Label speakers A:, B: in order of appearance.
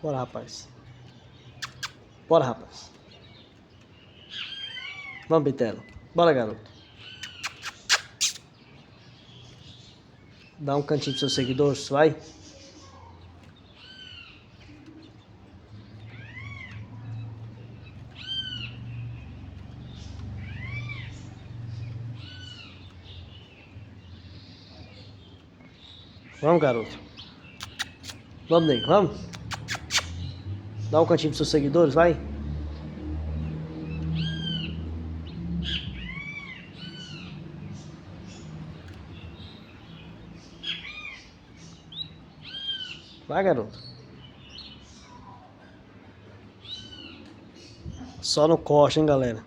A: Bora, rapaz. Bora, rapaz. Vamos, Bitelo. Bora, garoto. Dá um cantinho pros seus seguidores, vai. Vamos, garoto. Vamos, nego, vamos. Dá um cantinho pros seus seguidores, vai. Vai, garoto. Só no corte, hein, galera.